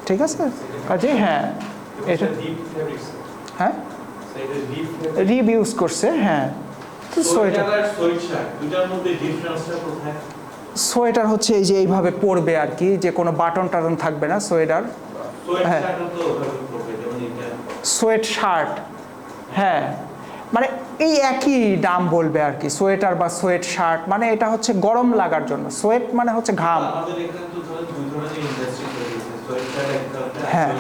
ঠিক আছে, কাজে হ্যাঁ এটা হ্যাঁ রিব ইউজ করছে। হ্যাঁ, তো সোয়েটার হচ্ছে এই যে এইভাবে পরবে আর কি, যে কোনো বাটন টাটন থাকবে না সোয়েটার। হ্যাঁ, সোয়েট শার্ট, হ্যাঁ মানে এই একই নাম বলবে আর কি, সোয়েটার বা সোয়েট শার্ট, মানে এটা হচ্ছে গরম লাগার জন্য। সোয়েট মানে হচ্ছে ঘাম। হ্যাঁ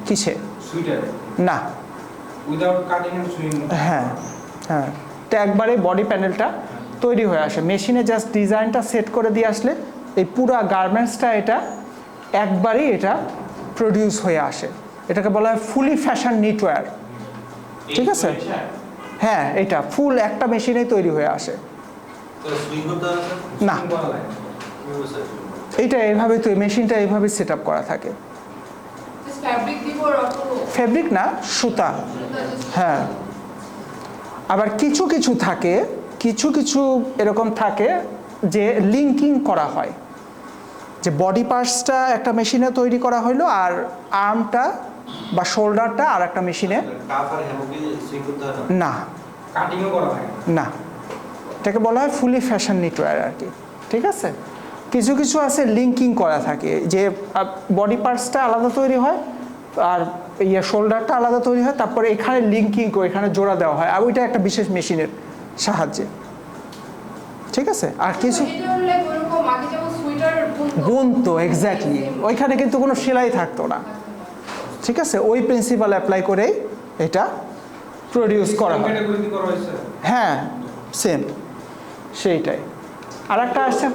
কিসে না, হ্যাঁ হ্যাঁ, তো একবারে বডি প্যানেলটা তৈরি হয়ে আসে মেশিনে, জাস্ট ডিজাইনটা সেট করে দিয়ে আসলে এই পুরা গার্মেন্টসটা এটা একবারেই এটা প্রডিউস হয়ে আসে। এটাকে বলা হয় ফুলি ফ্যাশন নিটওয়্যার। ঠিক আছে, হ্যাঁ এটা ফুল একটা মেশিনেই তৈরি হয়ে আসে। না, এইটা এইভাবে তো মেশিনটা এইভাবে সেট আপ করা থাকে। ফেব্রিক না, সুতা। হ্যাঁ, আবার কিছু কিছু থাকে, কিছু কিছু এরকম থাকে যে লিঙ্কিং করা হয়, যে বডি পার্টসটা একটা মেশিনে তৈরি করা হইলো আর আর্মটা বা শোল্ডারটা আর একটা মেশিনে না, না, এটাকে বলা হয় ফুলি ফ্যাশন নিটওয়্যার আর কি। ঠিক আছে, কিছু কিছু আছে লিঙ্কিং করা থাকে, যে বডি পার্টসটা আলাদা তৈরি হয় আর ইয়ে শোল্ডারটা আলাদা তৈরি হয়, তারপরে এখানে লিঙ্কিং করে এখানে জোড়া দেওয়া হয়, আর ওইটা একটা বিশেষ মেশিনের সাহায্যে। ঠিক আছে, আর কিছু বুনতো এক্স্যাক্টলি, ওইখানে কিন্তু কোনো সেলাই থাকতো না। ঠিক আছে, ওই প্রিন্সিপাল অ্যাপ্লাই করেই এটা প্রডিউস করা হয়। হ্যাঁ সেম, সেইটাই। আর একটা আসছে